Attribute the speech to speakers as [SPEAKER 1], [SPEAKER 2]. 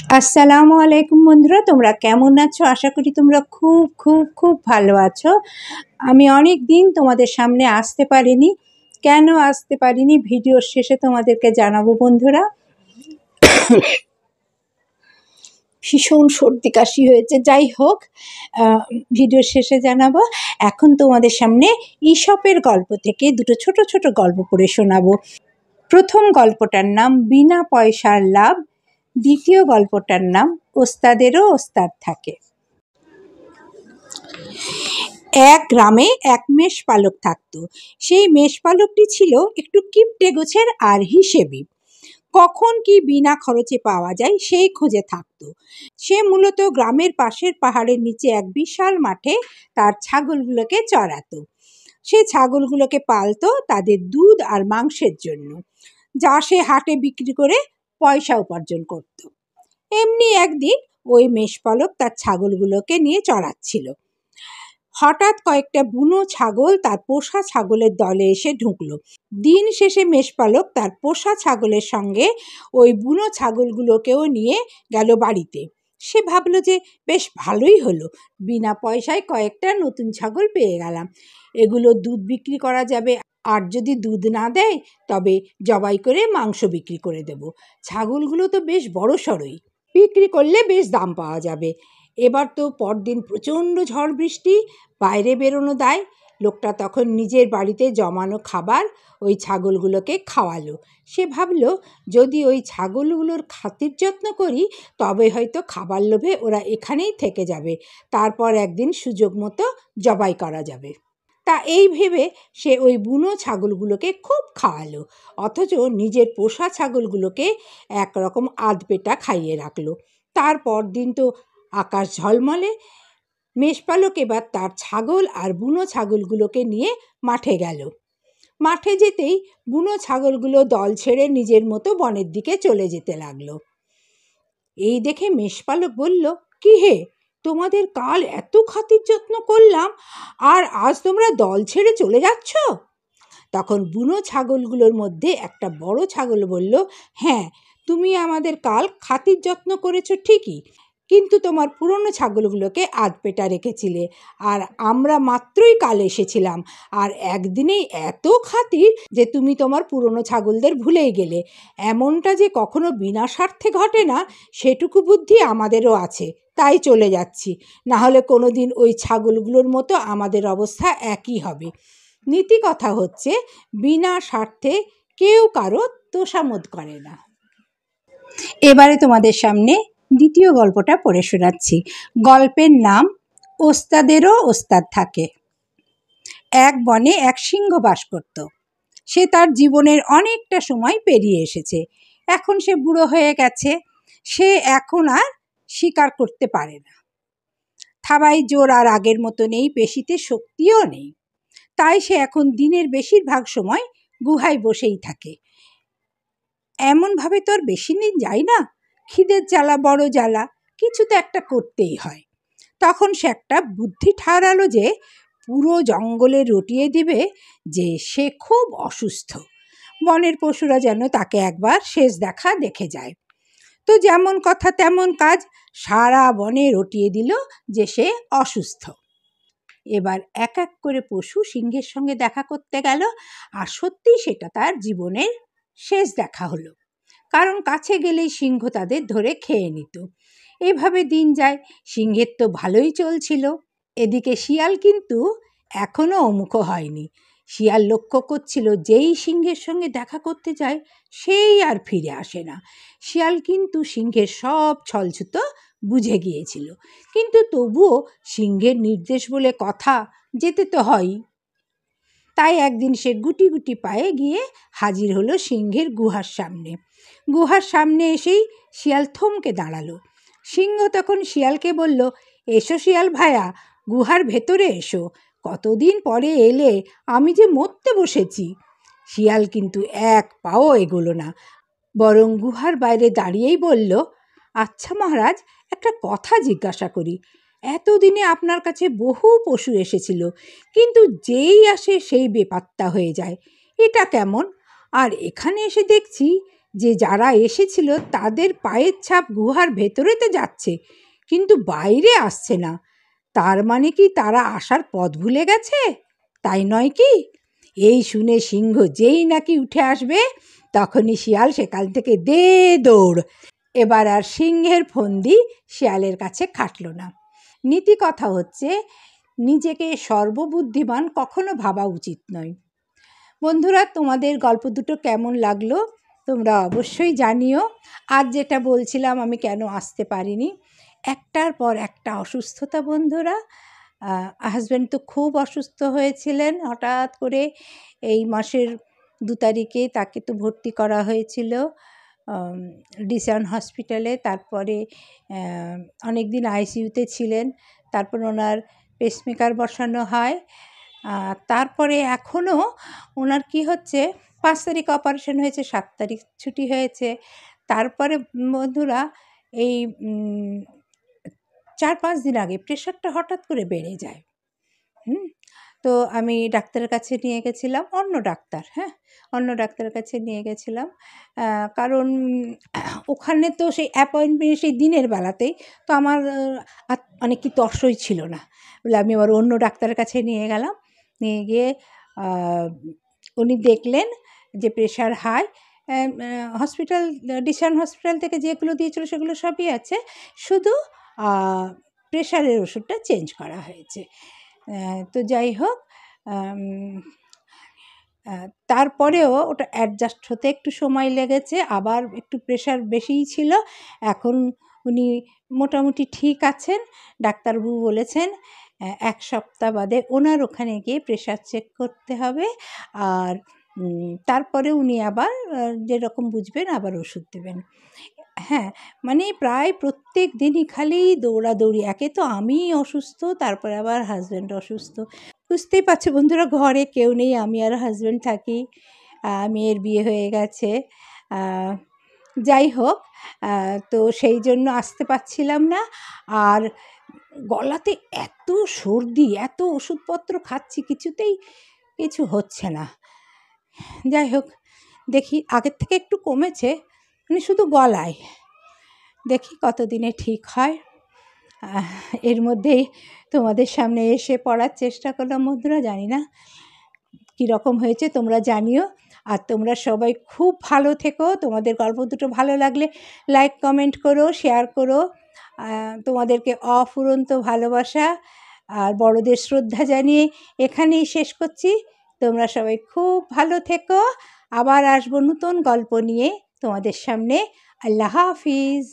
[SPEAKER 1] আসসালামু আলাইকুম বন্ধুরা, তোমরা কেমন আছো? আশা করি তোমরা খুব খুব খুব ভালো আছো। আমি অনেক দিন তোমাদের সামনে আসতে পারিনি। কেন আসতে পারিনি ভিডিওর শেষে তোমাদেরকে জানাবো বন্ধুরা। ভীষণ সর্দি কাশি হয়েছে, যাই হোক ভিডিওর শেষে জানাবো। এখন তোমাদের সামনে ঈশপের গল্প থেকে দুটো ছোট ছোট গল্প পড়ে শোনাবো। প্রথম গল্পটার নাম বিনা পয়সার লাভ, দ্বিতীয় গল্পটার নাম ওস্তাদেরও ওস্তাদ থাকে। এক গ্রামে এক মেষপালক থাকতো। সেই মেষপালকটি ছিল একটু কিপটে গোছের আর হিসেবি। কখন কি বিনা খরচে পাওয়া যায় সেই খোঁজে থাকতো। সে মূলত গ্রামের পাশের পাহাড়ের নিচে এক বিশাল মাঠে তার ছাগলগুলোকে চড়াতো। সে ছাগলগুলোকে পালতো তাদের দুধ আর মাংসের জন্য, যা সে হাটে বিক্রি করে পয়সা উপার্জন করত। এমনি একদিন ওই মেষপালক তার ছাগলগুলোকে নিয়ে চড়াচ্ছিল। হঠাৎ কয়েকটা বুনো ছাগল তার পোষা ছাগলের দলে এসে ঢুকলো। দিন শেষে মেষপালক তার পোষা ছাগলের সঙ্গে ওই বুনো ছাগলগুলোকেও নিয়ে গেল বাড়িতে। সে ভাবলো যে বেশ ভালোই হলো, বিনা পয়সায় কয়েকটা নতুন ছাগল পেয়ে গেলাম। এগুলো দুধ বিক্রি করা যাবে, আর যদি দুধ না দেয় তবে জবাই করে মাংস বিক্রি করে দেব। ছাগলগুলো তো বেশ বড় সড়ই, বিক্রি করলে বেশ দাম পাওয়া যাবে। এবার তো পরদিন প্রচণ্ড ঝড় বৃষ্টি, বাইরে বেরোনো দায়। লোকটা তখন নিজের বাড়িতে জমানো খাবার ওই ছাগলগুলোকে খাওয়ালো। সে ভাবলো, যদি ওই ছাগলগুলোর খাতির যত্ন করি তবে হয়তো খাবার লোভে ওরা এখানেই থেকে যাবে, তারপর একদিন সুযোগ মতো জবাই করা যাবে। তা এই ভেবে সে ওই বুনো ছাগলগুলোকে খুব খাওয়ালো, অথচ নিজের পোষা ছাগলগুলোকে একরকম আধপেটা খাইয়ে রাখলো। তারপর দিন তো আকাশ ঝলমলে। মেষপালক এবার তার ছাগল আর বুনো ছাগলগুলোকে নিয়ে মাঠে গেল। মাঠে যেতেই বুনো ছাগলগুলো দল ছেড়ে নিজের মতো বনের দিকে চলে যেতে লাগলো। এই দেখে মেষপালক বলল, কি হে, তোমাদের কাল এত খাতির যত্ন করলাম, আর আজ তোমরা দল ছেড়ে চলে যাচ্ছ? তখন বুনো ছাগলগুলোর মধ্যে একটা বড় ছাগল বলল, হ্যাঁ, তুমি আমাদের কাল খাতির যত্ন করেছো ঠিকই, কিন্তু তোমার পুরনো ছাগলগুলোকে আধপেটা রেখেছিলে, আর আমরা মাত্রই কাল এসেছিলাম, আর একদিনেই এত খাতির যে তুমি তোমার পুরনো ছাগলদের ভুলেই গেলে। এমনটা যে কখনো বিনা স্বার্থে ঘটে না সেটুকু বুদ্ধি আমাদেরও আছে, তাই চলে যাচ্ছি, না হলে কোনো দিন ওই ছাগলগুলোর মতো আমাদের অবস্থা একই হবে। নীতি কথা হচ্ছে, বিনা স্বার্থে কেউ কারো তোষামোদ করে না। এবারে তোমাদের সামনে দ্বিতীয় গল্পটা পড়ে শোনাচ্ছি। গল্পের নাম ওস্তাদেরও ওস্তাদ থাকে। এক বনে এক সিংহ বাস করত। সে তার জীবনের অনেকটা সময় পেরিয়ে এসেছে। এখন সে বুড়ো হয়ে গেছে। সে এখন আর শিকার করতে পারে না। থাবায় জোর আর আগের মতো নেই, পেশিতে শক্তিও নেই। তাই সে এখন দিনের বেশিরভাগ সময় গুহায় বসেই থাকে। এমনভাবে তো আর বেশি দিন যায় না। খিদের জ্বালা বড় জ্বালা, কিছু তো একটা করতেই হয়। তখন সে একটা বুদ্ধি ঠাড়ালো যে পুরো জঙ্গলে রটিয়ে দিবে যে সে খুব অসুস্থ। বনের পশুরা যেন তাকে একবার শেষ দেখা দেখে যায়। তো যেমন কথা তেমন কাজ, সারা বনে রটিয়ে দিল যে সে অসুস্থ। এবার এক এক করে পশু সিংহের সঙ্গে দেখা করতে গেল, আর সত্যি সেটা তার জীবনের শেষ দেখা হলো, কারণ কাছে গেলেই সিংহ তাদের ধরে খেয়ে নিত। এভাবে দিন যায়। সিংহের তো ভালোই চলছিল। এদিকে শিয়াল কিন্তু এখনও অমুখ হয়নি। শিয়াল লক্ষ্য করছিল, যেই সিংহের সঙ্গে দেখা করতে যায় সেই আর ফিরে আসে না। শিয়াল কিন্তু সিংহের সব ছলছুতো বুঝে গিয়েছিল, কিন্তু তবুও সিংহের নির্দেশ বলে কথা, যেতে তো হয়ই। তাই একদিন সে গুটি গুটি পায়ে গিয়ে হাজির হলো সিংহের গুহার সামনে। গুহার সামনে এসেই শিয়াল থমকে দাঁড়ালো। সিংহ তখন শিয়ালকে বলল, এসো শিয়াল ভায়া, গুহার ভেতরে এসো, কতদিন পরে এলে, আমি যে মরতে বসেছি। শিয়াল কিন্তু এক পাও এগোলো না, বরং গুহার বাইরে দাঁড়িয়েই বলল, আচ্ছা মহারাজ, একটা কথা জিজ্ঞাসা করি। এতদিনে আপনার কাছে বহু পশু এসেছিল, কিন্তু যেই আসে সেই বেপাত্তা হয়ে যায়, এটা কেমন? আর এখানে এসে দেখছি যে যারা এসেছিল তাদের পায়ের ছাপ গুহার ভেতরে তো যাচ্ছে, কিন্তু বাইরে আসছে না। তার মানে কি তারা আসার পথ ভুলে গেছে, তাই নয় কি? এই শুনে সিংহ যেই নাকি উঠে আসবে তখনই শিয়াল সেখান থেকে দে দৌড়। এবার আর সিংহের ফন্দি শিয়ালের কাছে খাটল না। নীতি কথা হচ্ছে, নিজেকে সর্ববুদ্ধিমান কখনো ভাবা উচিত নয়। বন্ধুরা, তোমাদের গল্প দুটো কেমন লাগলো তোমরা অবশ্যই জানিও। আজ যেটা বলছিলাম আমি কেন আসতে পারিনি, একটার পর একটা অসুস্থতা বন্ধুরা। হাজব্যান্ড তো খুব অসুস্থ হয়েছিলেন, হঠাৎ করে এই মাসের 2 তারিখে তাকে তো ভর্তি করা হয়েছিল ডিসান হসপিটালে। তারপরে অনেক দিন আইসিইউতে ছিলেন, তারপর ওনার পেসমেকার বসানো হয়। তারপরে এখনও ওনার কি হচ্ছে, 5 তারিখ অপারেশন হয়েছে, 7 তারিখ ছুটি হয়েছে। তারপরে বন্ধুরা এই 4-5 দিন আগে প্রেশারটা হঠাৎ করে বেড়ে যায়। তো আমি ডাক্তারের কাছে নিয়ে গেছিলাম, অন্য ডাক্তারের কাছে নিয়ে গেছিলাম। কারণ ওখানে তো সেই অ্যাপয়েন্টমেন্ট সেই দিনের বেলাতেই, তো আমার মানে কি তর্সই ছিল না বলে আমি আবার অন্য ডাক্তারের কাছে নিয়ে গেলাম। নিয়ে গিয়ে উনি দেখলেন যে প্রেশার হাই। হসপিটাল, ডিসান হসপিটাল থেকে যেগুলো দিয়েছিল সেগুলো সবই আছে, শুধু প্রেশারের ওষুধটা চেঞ্জ করা হয়েছে। তো যাই হোক, তারপরেও ওটা অ্যাডজাস্ট হতে একটু সময় লেগেছে, আবার একটু প্রেশার বেশিই ছিল। এখন উনি মোটামুটি ঠিক আছেন। ডাক্তারবাবু বলেছেন 1 সপ্তাহ বাদে ওনার ওখানে গিয়ে প্রেশার চেক করতে হবে, আর তারপরে উনি আবার যেরকম বুঝবেন আবার ওষুধ দেবেন। হ্যাঁ, মানে প্রায় প্রত্যেক দিনই খালি দৌড়াদৌড়ি। একে তো আমি অসুস্থ, তারপরে আবার হাজব্যান্ড অসুস্থ। বুঝতেই পারছো বন্ধুরা, ঘরে কেউ নেই, আমি আর হাজব্যান্ড থাকি। মেয়ের বিয়ে হয়ে গেছে। যাই হোক, তো সেই জন্য আসতে পারছিলাম না। আর গলাতে এত সর্দি, এত ওষুধপত্র খাচ্ছি, কিছুতেই কিছু হচ্ছে না। যাই হোক, দেখি আগের থেকে একটু কমেছে, মানে শুধু গলায়। দেখি কতদিনে ঠিক হয়। এর মধ্যেই তোমাদের সামনে এসে পড়ার চেষ্টা করলাম বন্ধুরা। জানি না কীরকম হয়েছে, তোমরা জানিও। আর তোমরা সবাই খুব ভালো থেকো। তোমাদের গল্প দুটো ভালো লাগলে লাইক কমেন্ট করো, শেয়ার করো। তোমাদেরকে অফুরন্ত ভালোবাসা আর বড়দের শ্রদ্ধা জানিয়ে এখানেই শেষ করছি। তোমরা সবাই খুব ভালো থেকো। আবার আসবো নতুন গল্প নিয়ে তোমাদের সামনে। আল্লাহ হাফিজ।